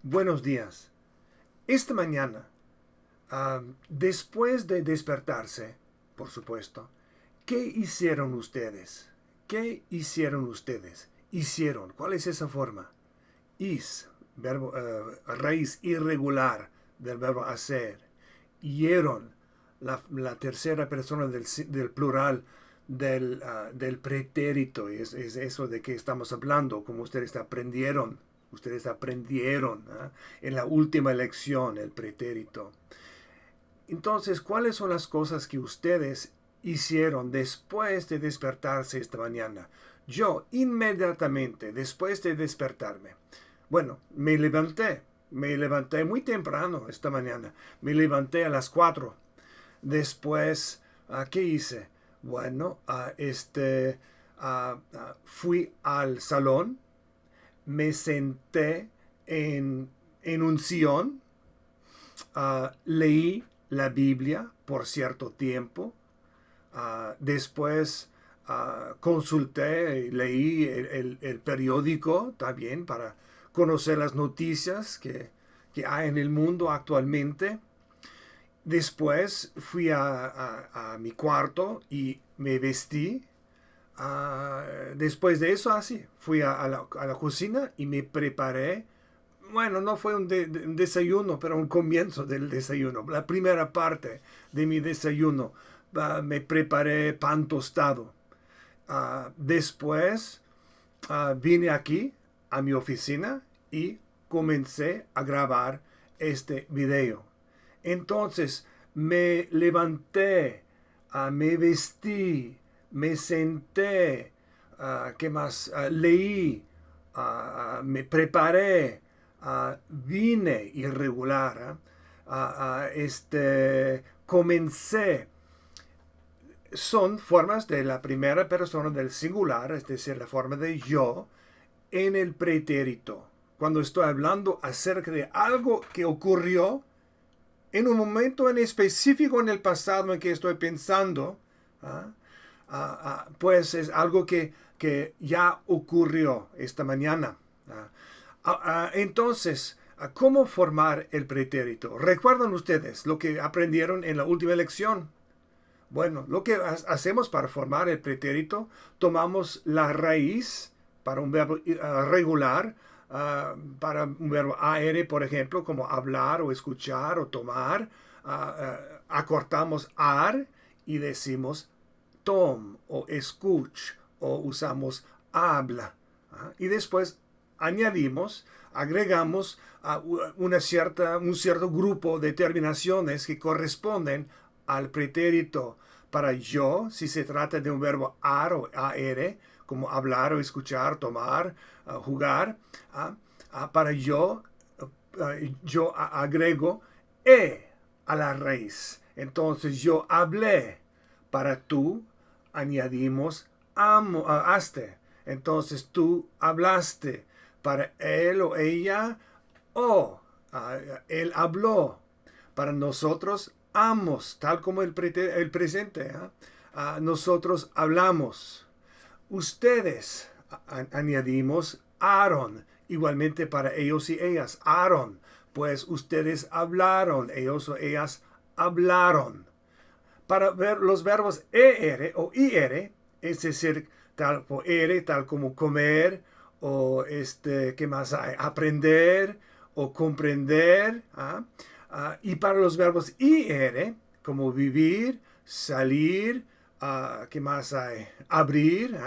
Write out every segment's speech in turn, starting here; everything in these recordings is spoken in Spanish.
Buenos días. Esta mañana, después de despertarse, por supuesto, ¿qué hicieron ustedes? ¿Qué hicieron ustedes? Hicieron. ¿Cuál es esa forma? Verbo, raíz irregular del verbo hacer. Hicieron, la tercera persona del plural del pretérito. Es eso de que estamos hablando, como ustedes aprendieron. Ustedes aprendieron en la última lección el pretérito. Entonces, ¿cuáles son las cosas que ustedes hicieron después de despertarse esta mañana? Yo, inmediatamente, después de despertarme, bueno, me levanté muy temprano esta mañana, me levanté a las 4. Después, ¿qué hice? Bueno, fui al salón, me senté en un sillón, leí la Biblia por cierto tiempo, después consulté y leí el periódico también para conocer las noticias que hay en el mundo actualmente. Después fui a mi cuarto y me vestí. Después de eso, así, fui a la cocina y me preparé. Bueno, no fue un desayuno, pero un comienzo del desayuno. La primera parte de mi desayuno. Me preparé pan tostado. Después vine aquí a mi oficina y comencé a grabar este video. Entonces me levanté, me vestí, me senté, ¿qué más? Leí, me preparé, vine irregular, comencé. Son formas de la primera persona del singular, es decir, la forma de yo, en el pretérito. Cuando estoy hablando acerca de algo que ocurrió en un momento en específico en el pasado en que estoy pensando, pues es algo que ya ocurrió esta mañana. Entonces, ¿cómo formar el pretérito? ¿Recuerdan ustedes lo que aprendieron en la última lección? Bueno, lo que hacemos para formar el pretérito, tomamos la raíz para un verbo regular, para un verbo AR, por ejemplo, como hablar o escuchar o tomar, acortamos AR y decimos tom o escuch o usamos habla. Y después agregamos un cierto grupo de terminaciones que corresponden al pretérito. Para yo, si se trata de un verbo ar o ar, como hablar o escuchar, tomar, jugar, para yo agrego e a la raíz. Entonces yo hablé. Para tú añadimos haste. Entonces tú hablaste. Para él o ella, él habló. Para nosotros, amos, tal como el presente. Nosotros hablamos. Ustedes, añadimos Aaron. Igualmente para ellos y ellas, Aaron. Pues ustedes hablaron, ellos o ellas hablaron. Para ver los verbos er o ir, es decir, tal como er, tal como comer, o ¿qué más hay? Aprender o comprender. Y para los verbos ir, como vivir, salir, ¿qué más hay? Abrir.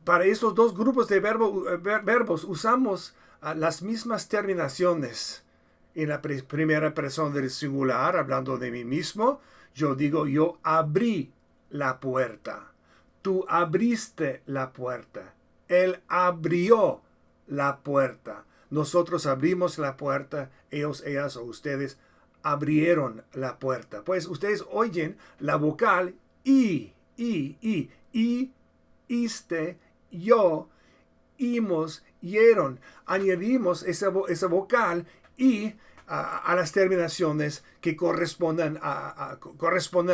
Para esos dos grupos de verbos usamos las mismas terminaciones. En la primera persona del singular, hablando de mí mismo, yo digo, yo abrí la puerta. Tú abriste la puerta. Él abrió la puerta. Nosotros abrimos la puerta. Ellos, ellas o ustedes abrieron la puerta. Pues ustedes oyen la vocal y, iste, yo, imos, hieron. Añadimos esa vocal y a las terminaciones que corresponden a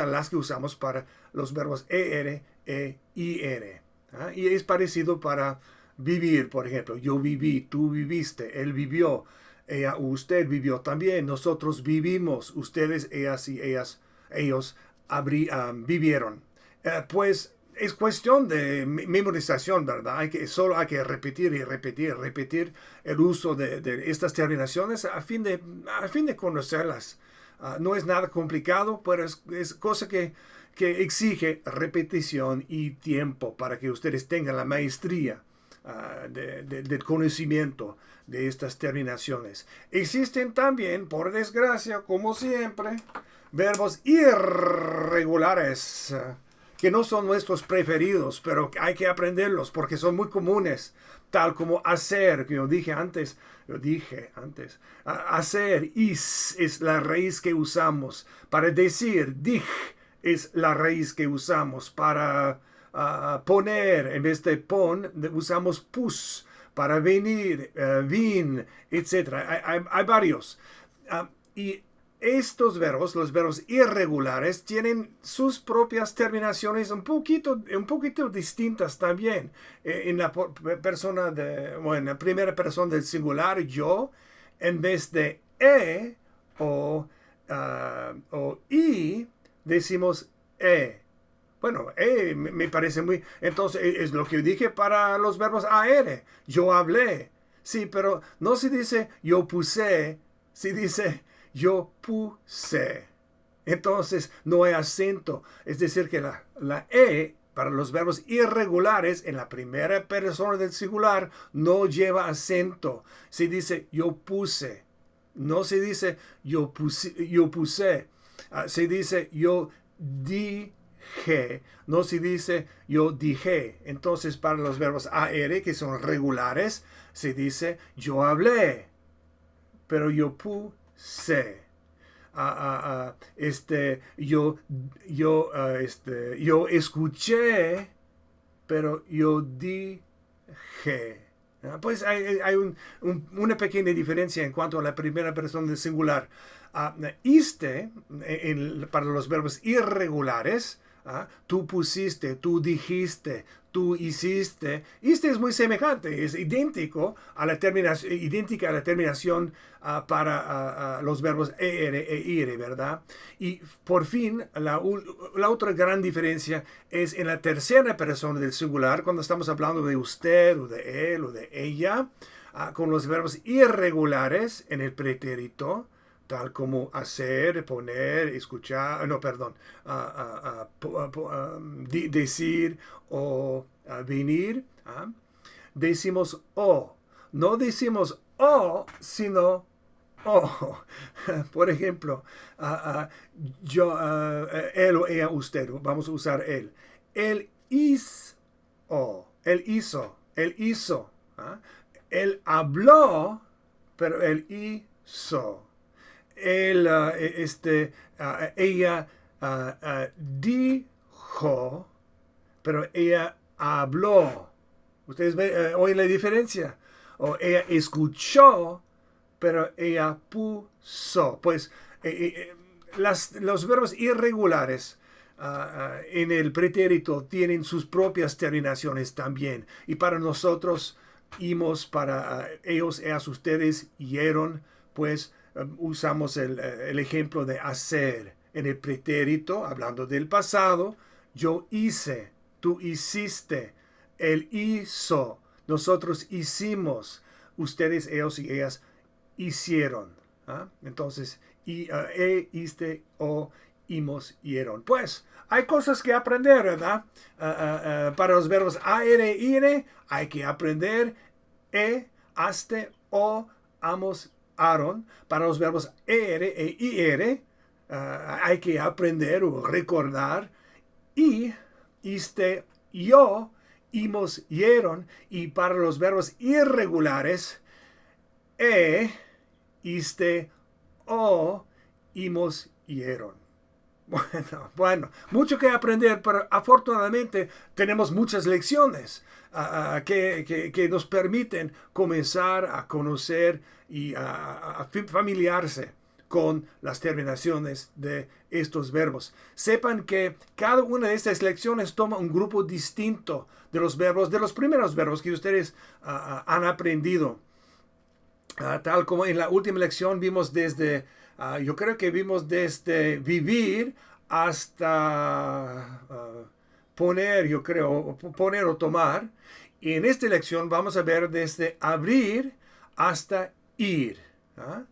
las que usamos para los verbos er, ir. Y es parecido para vivir, por ejemplo. Yo viví, tú viviste, él vivió. ella, usted vivió también, nosotros vivimos, ustedes, ellas y ellos vivieron. Pues es cuestión de memorización, ¿verdad? Solo hay que repetir y repetir el uso de estas terminaciones a fin de conocerlas. No es nada complicado, pero es cosa que exige repetición y tiempo para que ustedes tengan la maestría del conocimiento de estas terminaciones. Existen también, por desgracia, como siempre, verbos irregulares que no son nuestros preferidos, pero hay que aprenderlos porque son muy comunes, tal como hacer, que yo dije antes, hacer, es la raíz que usamos para decir, dich es la raíz que usamos para poner, en vez de pon, usamos pus, para venir, vin, etc. Hay varios. Y estos verbos, los verbos irregulares, tienen sus propias terminaciones un poquito distintas también. En la en la primera persona del singular, yo, en vez de o i, decimos e. Bueno, me parece muy... Entonces, es lo que yo dije para los verbos AR. Yo hablé. Sí, pero no se dice yo puse, se dice yo puse. Entonces, no hay acento. Es decir, que la E para los verbos irregulares en la primera persona del singular no lleva acento. Se dice yo puse. No se dice yo puse. Se dice yo di. No se dice yo dije. Entonces para los verbos AR que son regulares se dice yo hablé, pero yo puse. Yo escuché, pero yo dije. Pues hay una pequeña diferencia en cuanto a la primera persona del singular. Para los verbos irregulares, tú pusiste, tú dijiste, tú hiciste. Es muy semejante, es idéntica a la terminación para los verbos er e ir, ¿verdad? Y por fin, la otra gran diferencia es en la tercera persona del singular, cuando estamos hablando de usted, o de él, o de ella, con los verbos irregulares en el pretérito, tal como hacer, poner, escuchar, no, perdón, decir o venir, decimos o. No decimos o, sino o. Por ejemplo, yo, él o ella, usted, vamos a usar él. Él hizo, él hizo, él hizo. Él habló, pero él hizo. Ella dijo, pero ella habló. Ustedes oyen la diferencia. O ella escuchó, pero ella puso. Pues los verbos irregulares en el pretérito tienen sus propias terminaciones también. Y para nosotros, imos, para ellos, ellas, ustedes, hieron, pues usamos el ejemplo de hacer en el pretérito, hablando del pasado. Yo hice, tú hiciste, él hizo, nosotros hicimos, ustedes, ellos y ellas hicieron. Entonces, histe, o, himos, hieron. Pues, hay cosas que aprender, ¿verdad? Para los verbos ar, ir, hay que aprender haste, o, amos, aron. Para los verbos er e ir, hay que aprender o recordar iste, yo, himos, hieron. Y para los verbos irregulares, iste, o, himos, hieron. Bueno, mucho que aprender, pero afortunadamente tenemos muchas lecciones que nos permiten comenzar a conocer y a familiarizarse con las terminaciones de estos verbos. Sepan que cada una de estas lecciones toma un grupo distinto de los verbos, de los primeros verbos que ustedes han aprendido. tal como en la última lección vimos desde, yo creo que vimos desde vivir hasta poner, yo creo, poner o tomar. Y en esta lección vamos a ver desde abrir hasta ir. ¿Ah?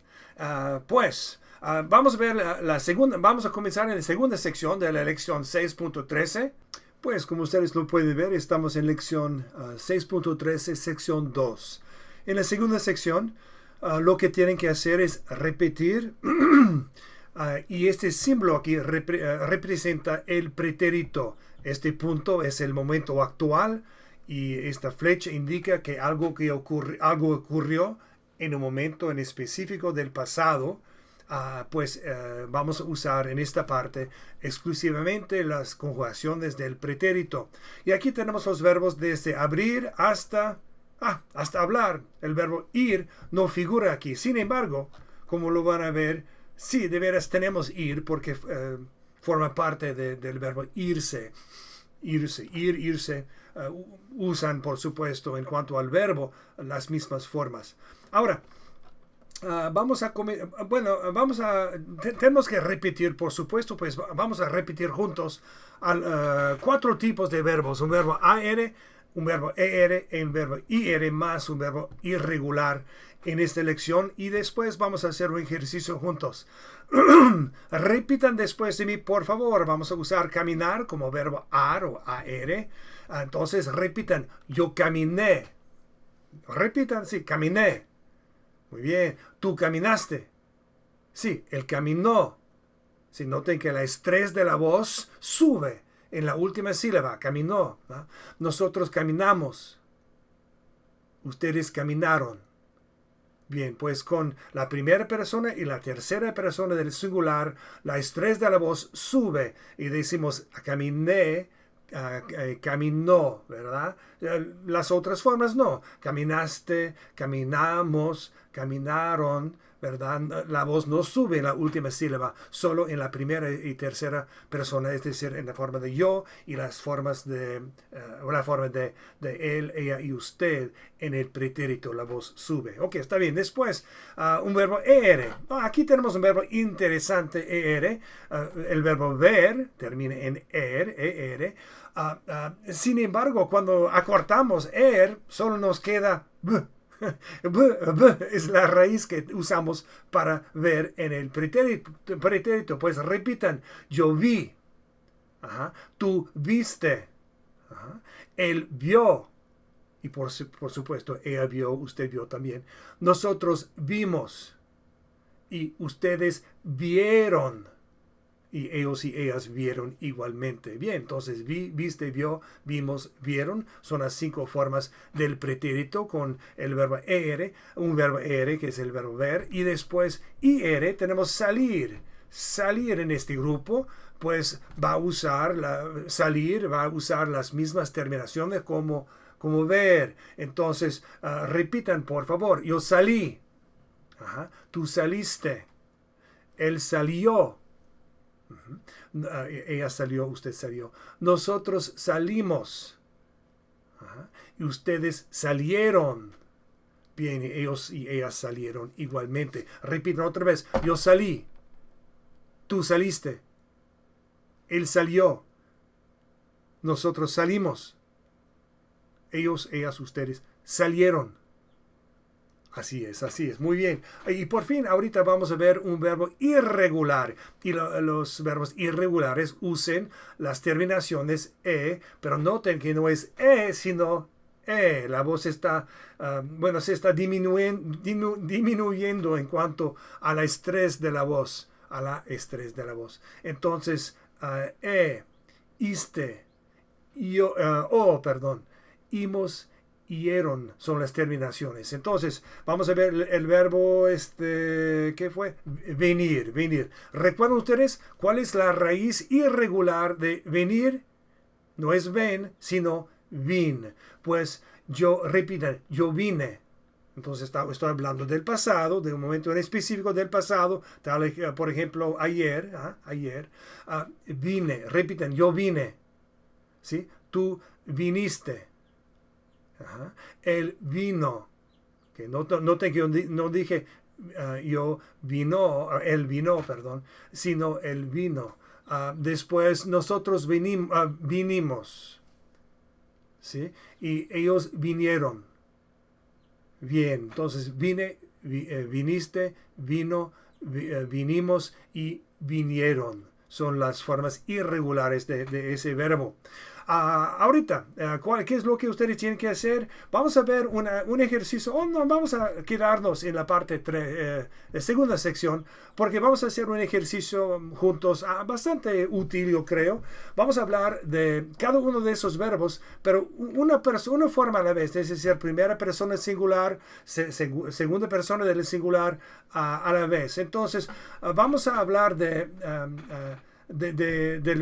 Vamos a ver la segunda, vamos a comenzar en la segunda sección de la lección 6.13. Pues como ustedes lo pueden ver, estamos en lección 6.13, sección 2. En la segunda sección, lo que tienen que hacer es repetir, y este símbolo aquí representa el pretérito. Este punto es el momento actual y esta flecha indica que algo ocurrió en un momento en específico del pasado. Vamos a usar en esta parte exclusivamente las conjugaciones del pretérito. Y aquí tenemos los verbos desde abrir hasta hablar. El verbo ir no figura aquí. Sin embargo, como lo van a ver, sí, de veras tenemos ir porque forma parte del verbo irse. Irse. Usan, por supuesto, en cuanto al verbo, las mismas formas. Ahora, tenemos que repetir, por supuesto, pues vamos a repetir juntos 4 tipos de verbos: un verbo AR, un verbo ER, un verbo IR más un verbo irregular en esta lección, y después vamos a hacer un ejercicio juntos. Repitan después de mí, por favor. Vamos a usar caminar como verbo AR o AR. Entonces repitan: yo caminé. Repitan, sí, caminé. Muy bien. Tú caminaste. Sí, él caminó. Sí, noten que la estrés de la voz sube en la última sílaba. Caminó, ¿no? Nosotros caminamos. Ustedes caminaron. Bien, pues con la primera persona y la tercera persona del singular, la estrés de la voz sube y decimos caminé, caminó, ¿verdad? Las otras formas no. Caminaste, caminamos, caminaron, ¿verdad? La voz no sube en la última sílaba, solo en la primera y tercera persona, es decir, en la forma de yo y las formas la forma de él, ella y usted. En el pretérito la voz sube. Ok, está bien. Después, un verbo ER. Aquí tenemos un verbo interesante, ER. El verbo ver termina en ER. Sin embargo, cuando acortamos solo nos queda b. Es la raíz que usamos para ver en el pretérito. Pues repitan: yo vi. Tú viste. Él vio. Y por supuesto, ella vio, usted vio también. Nosotros vimos. Y ustedes vieron. Y ellos y ellas vieron igualmente. Bien, entonces viste, vio, vimos, vieron. Son las 5 formas del pretérito con el verbo ER. Un verbo ER que es el verbo ver. Y después IR tenemos salir. Salir en este grupo pues va a usar salir, va a usar las mismas terminaciones como ver. Entonces repitan por favor: yo salí. Tú saliste. Él salió. Ella salió, usted salió. Nosotros salimos. Y ustedes salieron. Bien, ellos y ellas salieron igualmente. Repiten otra vez: yo salí. Tú saliste. Él salió. Nosotros salimos. Ellos, ellas, ustedes salieron. Así es. Muy bien. Y por fin, ahorita vamos a ver un verbo irregular. Y los verbos irregulares usen las terminaciones pero noten que no es sino la voz está, se está disminuyendo en cuanto a la estrés de la voz. Entonces, iste, imos, hieron son las terminaciones. Entonces, vamos a ver el verbo, ¿qué fue? Venir. ¿Recuerdan ustedes cuál es la raíz irregular de venir? No es ven, sino vin. Pues repitan: yo vine. Entonces estoy hablando del pasado, de un momento en específico del pasado, tal por ejemplo ayer. Vine. Repitan: yo vine. ¿Sí? Tú viniste. Él vino. ¿Ok? No dije él vino, perdón, sino él vino. Después nosotros vinimos, ¿sí? Y ellos vinieron. Bien, entonces viniste, vino, vinimos y vinieron. Son las formas irregulares de ese verbo. Ahorita, ¿qué es lo que ustedes tienen que hacer? Vamos a ver un ejercicio. No, vamos a quedarnos en la parte de segunda sección, porque vamos a hacer un ejercicio juntos bastante útil, yo creo. Vamos a hablar de cada uno de esos verbos, pero una forma a la vez, es decir, primera persona singular, segunda persona del singular a la vez. Entonces, vamos a hablar del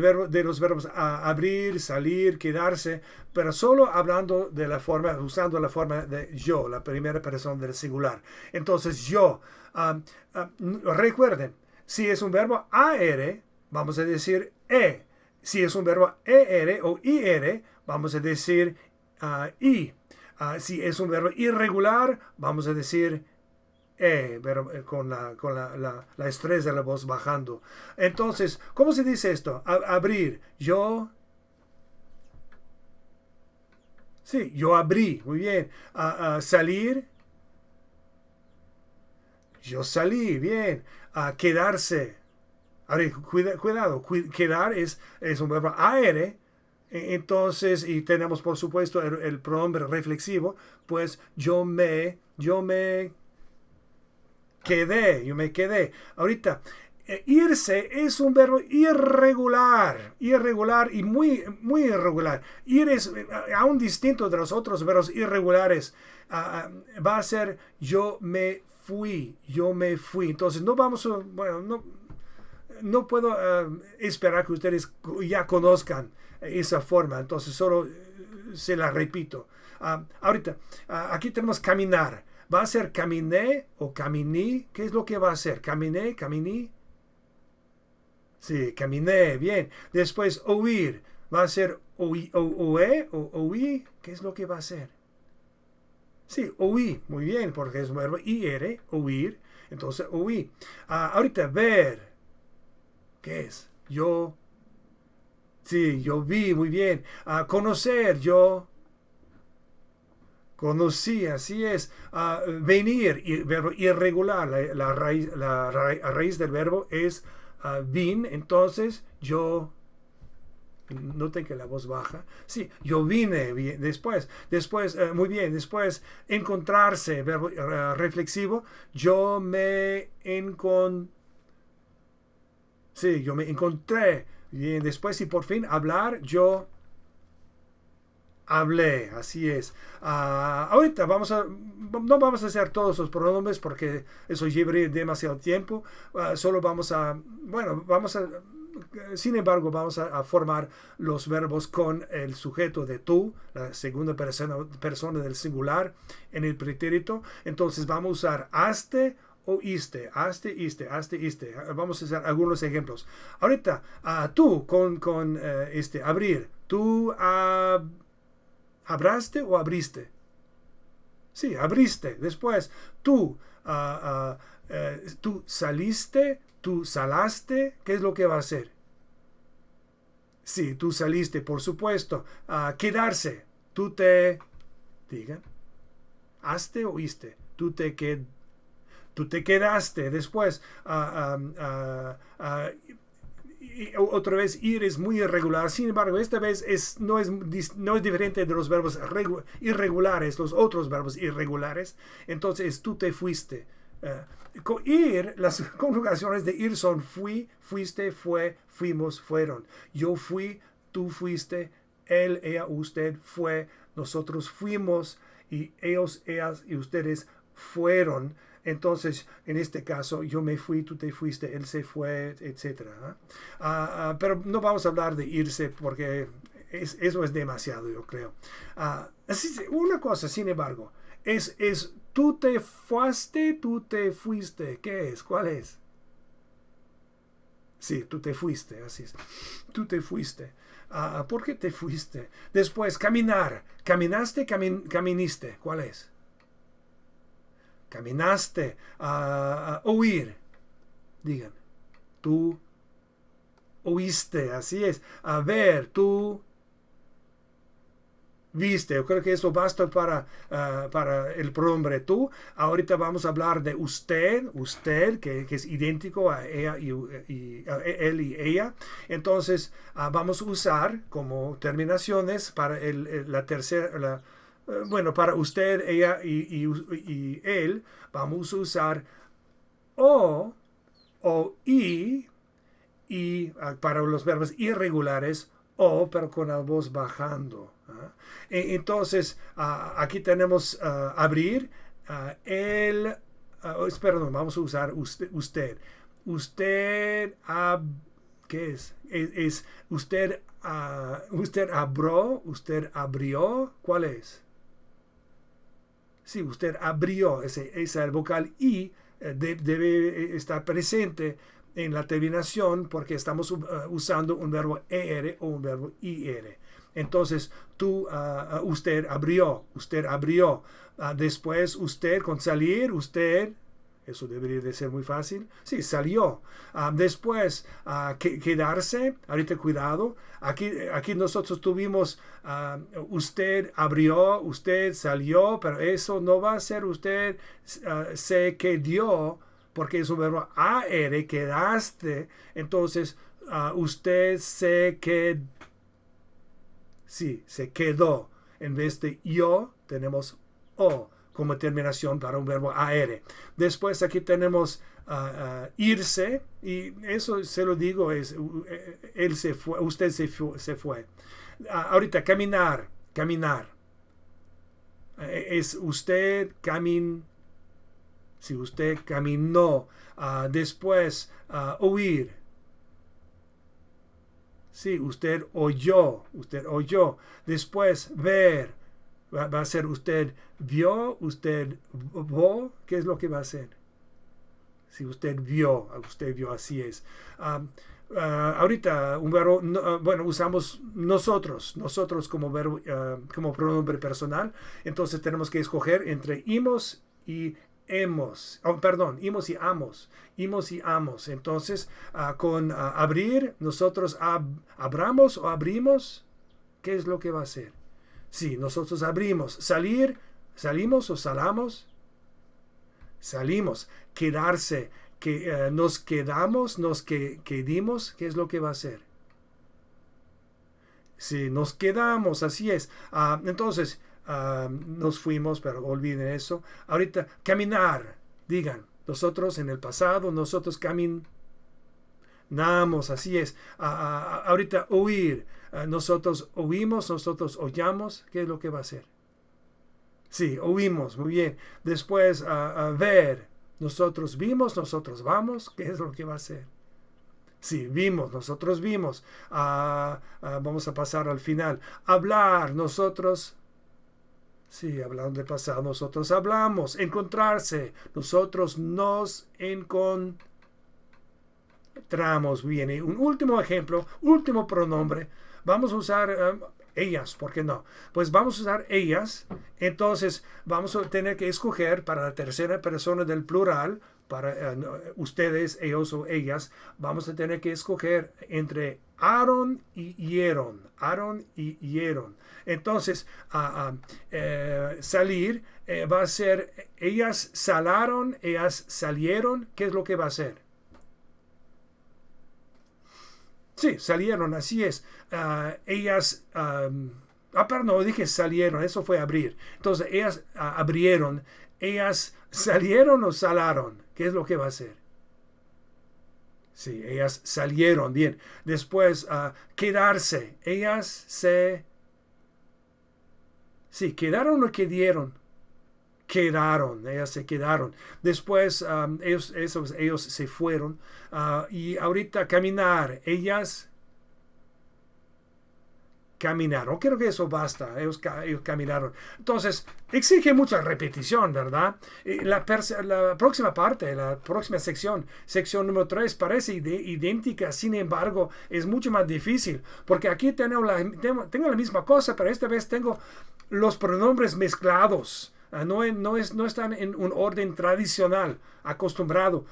verbo, de los verbos abrir, salir, quedarse, pero solo hablando de la forma, usando la forma de yo, la primera persona del singular. Entonces yo, recuerden, si es un verbo AR, vamos a decir E. Si es un verbo ER o IR, vamos a decir I. Si es un verbo irregular, vamos a decir pero con la estrés de la voz bajando. Entonces, ¿cómo se dice esto? Abrir. Sí, yo abrí. Muy bien. Salir. Yo salí. Bien. Quedarse. Ahora, cuidado. Quedar es un verbo AR. Entonces, y tenemos por supuesto el pronombre reflexivo. Pues yo me quedé. Ahorita, irse es un verbo irregular y muy irregular. Ir es aún distinto de los otros verbos irregulares. Va a ser yo me fui. Entonces, no puedo esperar que ustedes ya conozcan esa forma. Entonces, solo se la repito. Ahorita, aquí tenemos caminar. ¿Va a ser caminé o caminí? ¿Qué es lo que va a ser? ¿Caminé? ¿Caminí? Sí, caminé, bien. Después, oír. ¿Va a ser oí o oí? ¿Qué es lo que va a ser? Sí, oí. Muy bien, porque es un verbo ir, oír. Entonces, oí. Ahorita, ver. ¿Qué es? Sí, yo vi, muy bien. Conocer, yo conocí, así es. Venir, verbo irregular. La raíz del verbo es vin. Entonces, yo. Noten que la voz baja. Sí, yo vine bien, después, muy bien. Después, encontrarse, verbo reflexivo. Sí, yo me encontré. Bien, después, y por fin, hablar, yo hablé, así es. Ahorita no vamos a hacer todos los pronombres porque eso llevaría demasiado tiempo. Solo sin embargo, vamos a formar los verbos con el sujeto de tú, la segunda persona del singular en el pretérito. Entonces vamos a usar haste o iste. Vamos a hacer algunos ejemplos. Ahorita, tú con abrir. Tú ¿abraste o abriste? Sí, abriste. Después, tú saliste, tú salaste. ¿Qué es lo que va a hacer? Sí, tú saliste, por supuesto. Quedarse. Digan, ¿haste o iste? Tú te quedaste. Después, otra vez ir es muy irregular. Sin embargo, esta vez no es diferente de los verbos irregulares, los otros verbos irregulares. Entonces, tú te fuiste. Ir, las conjugaciones de ir son fui, fuiste, fue, fuimos, fueron. Yo fui, tú fuiste, él, ella, usted fue, nosotros fuimos y ellos, ellas y ustedes fueron. Entonces, en este caso, yo me fui, tú te fuiste, él se fue, etc. Pero no vamos a hablar de irse porque eso es demasiado, yo creo. Una cosa, sin embargo, es tú te fuiste, tú te fuiste. ¿Qué es? ¿Cuál es? Sí, tú te fuiste, así es. Tú te fuiste. ¿Por qué te fuiste? Después, caminar. Caminaste, caministe. ¿Cuál es? caminaste, oír. Digan, tú oíste, así es. A ver, tú viste. Yo creo que eso basta para el pronombre tú. Ahorita vamos a hablar de usted, que es idéntico a ella a él y ella. Entonces, vamos a usar como terminaciones para la tercera, bueno, para usted, ella y él, vamos a usar o y para los verbos irregulares, pero con la voz bajando. Entonces, aquí tenemos abrir, perdón, vamos a usar usted. Usted, ¿qué es? Usted, usted abrió, ¿cuál es? Sí, usted abrió, esa el vocal I debe estar presente en la terminación porque estamos usando un verbo ER o un verbo IR. Entonces, usted abrió. Después, usted, con salir, usted, eso debería de ser muy fácil. Sí, salió. Después, quedarse, ahorita cuidado. Aquí nosotros tuvimos, usted abrió, usted salió, pero eso no va a ser usted se quedó, porque es un verbo AR, quedaste. Entonces, usted se quedó. Sí, se quedó. En vez de yo, tenemos o como terminación para un verbo AR. Después aquí tenemos irse, y eso se lo digo, es él se fue, usted se fue. Ahorita, caminar. Es usted si usted caminó. Después, oír. Sí, usted oyó. Después, ver. Va a ser usted vio, usted vio. ¿Qué es lo que va a ser? Si usted vio, así es. Ahorita, un verbo, bueno, usamos nosotros como verbo, como pronombre personal. Entonces tenemos que escoger entre imos y hemos. Imos y amos. Entonces, con abrir, nosotros abramos o abrimos. ¿Qué es lo que va a ser? Sí, nosotros abrimos. Salir, salimos o salamos. Salimos. Quedarse, nos quedamos, quedimos. ¿Qué es lo que va a ser? Sí, nos quedamos, así es. Entonces, nos fuimos, pero olviden eso. Ahorita, caminar. Digan, nosotros en el pasado, nosotros caminamos, así es. Ahorita, oír. Nosotros oímos, nosotros oyamos. ¿Qué es lo que va a ser? Sí, oímos, muy bien. Después, ver. Nosotros vimos, nosotros vamos. ¿Qué es lo que va a ser? Sí, vimos, nosotros vimos. Vamos a pasar al final. Hablar, nosotros. Sí, hablando de pasado, nosotros hablamos. Encontrarse, nosotros nos encontramos. Bien, y un último ejemplo, último pronombre. Vamos a usar ellas, ¿por qué no? Pues vamos a usar ellas. Entonces vamos a tener que escoger para la tercera persona del plural, para ustedes, ellos o ellas, vamos a tener que escoger entre Aaron y Hieron. Entonces, salir va a ser ellas salaron, ellas salieron. ¿Qué es lo que va a ser? Sí, salieron, así es. Ellas, perdón, dije salieron, eso fue abrir. Entonces, ellas abrieron, ellas salieron o salaron. ¿Qué es lo que va a ser? Sí, ellas salieron, bien. Después, quedarse, ellas sí, quedaron o quedaron. Ellas se quedaron. Después ellos se fueron. Y ahorita caminar, ellas caminaron. Creo que eso basta. Ellos caminaron. Entonces, exige mucha repetición, ¿verdad? La próxima parte, la próxima sección número 3, parece idéntica. Sin embargo, es mucho más difícil. Porque aquí tengo la misma cosa, pero esta vez tengo los pronombres mezclados. No están en un orden tradicional, acostumbrado.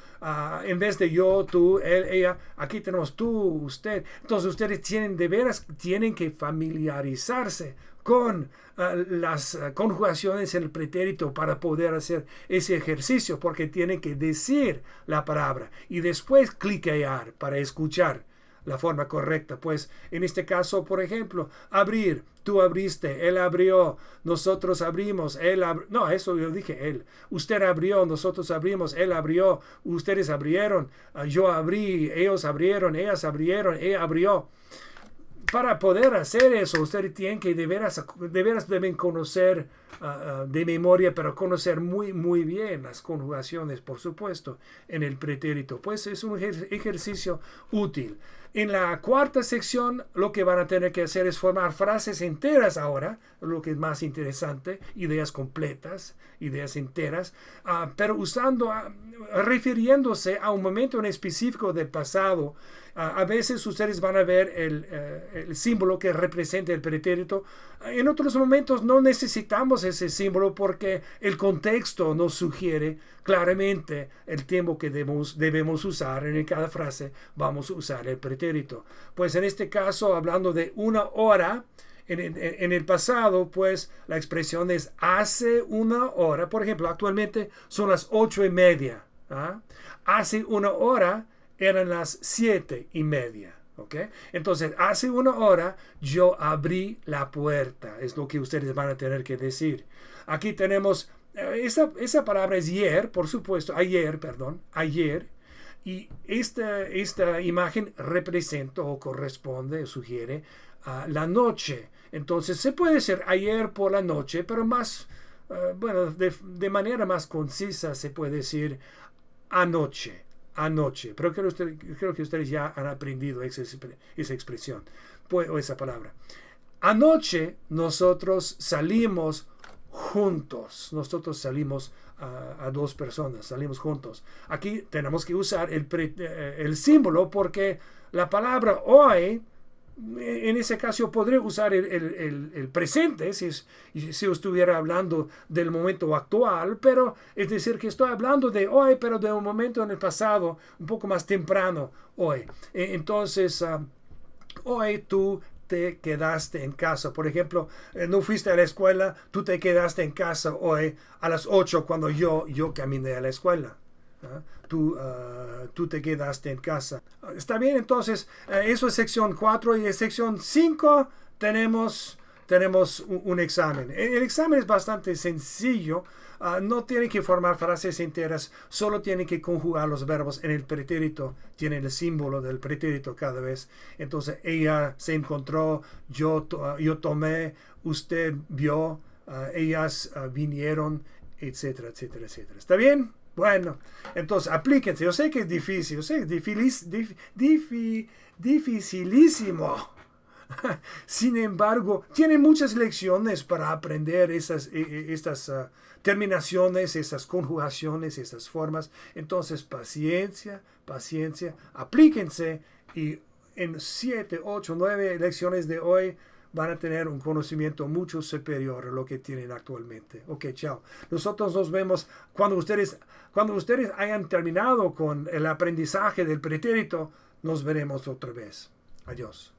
En vez de yo, tú, él, ella, aquí tenemos tú, usted. Entonces ustedes tienen que familiarizarse con las conjugaciones en el pretérito para poder hacer ese ejercicio, porque tienen que decir la palabra y después cliquear para escuchar la forma correcta. Pues en este caso, por ejemplo, abrir, tú abriste, él abrió, nosotros abrimos, él abrió. No, eso yo dije él. Usted abrió, nosotros abrimos, él abrió, ustedes abrieron, yo abrí, ellos abrieron, ellas abrieron, ella abrió. Para poder hacer eso, ustedes tienen que de veras deben conocer de memoria, pero conocer muy bien las conjugaciones, por supuesto, en el pretérito. Pues es un ejercicio útil. En la cuarta sección, lo que van a tener que hacer es formar frases enteras ahora, lo que es más interesante, ideas completas, ideas enteras, pero refiriéndose a un momento en específico del pasado. A veces ustedes van a ver el símbolo que representa el pretérito. En otros momentos no necesitamos ese símbolo porque el contexto nos sugiere claramente el tiempo que debemos usar. En cada frase vamos a usar el pretérito. Pues en este caso, hablando de una hora, en el pasado, pues la expresión es hace una hora. Por ejemplo, actualmente son las 8:30. Hace una hora eran las 7:30. ¿Okay? Entonces, hace una hora yo abrí la puerta. Es lo que ustedes van a tener que decir. Aquí tenemos, esa palabra es ayer, por supuesto, ayer. Y esta imagen representa o corresponde, sugiere a la noche. Entonces, se puede ser ayer por la noche, pero más, de manera más concisa se puede decir anoche. Pero creo que ustedes ya han aprendido esa expresión, pues, o esa palabra. Anoche nosotros salimos juntos. Nosotros salimos a dos personas, salimos juntos. Aquí tenemos que usar el símbolo porque la palabra hoy, en ese caso podría usar el presente si estuviera hablando del momento actual, pero es decir que estoy hablando de hoy, pero de un momento en el pasado, un poco más temprano hoy. Entonces, hoy tú te quedaste en casa. Por ejemplo, no fuiste a la escuela, tú te quedaste en casa hoy a las 8 cuando yo caminé a la escuela. Tú te quedaste en casa. Está bien, entonces eso es sección 4 y en sección 5 tenemos un examen. El examen es bastante sencillo. No tienen que formar frases enteras, solo tienen que conjugar los verbos en el pretérito. Tienen el símbolo del pretérito cada vez. Entonces, ella se encontró, yo tomé, usted vio, ellas vinieron, etcétera, etcétera, etcétera. ¿Está bien? Bueno, entonces aplíquense. Yo sé que es difícil, yo sé que es dificilísimo. Sin embargo, tiene muchas lecciones para aprender estas terminaciones, estas conjugaciones, estas formas. Entonces, paciencia, aplíquense y en 7, 8, 9 lecciones de hoy van a tener un conocimiento mucho superior a lo que tienen actualmente. Ok, chao. Nosotros nos vemos cuando ustedes hayan terminado con el aprendizaje del pretérito. Nos veremos otra vez. Adiós.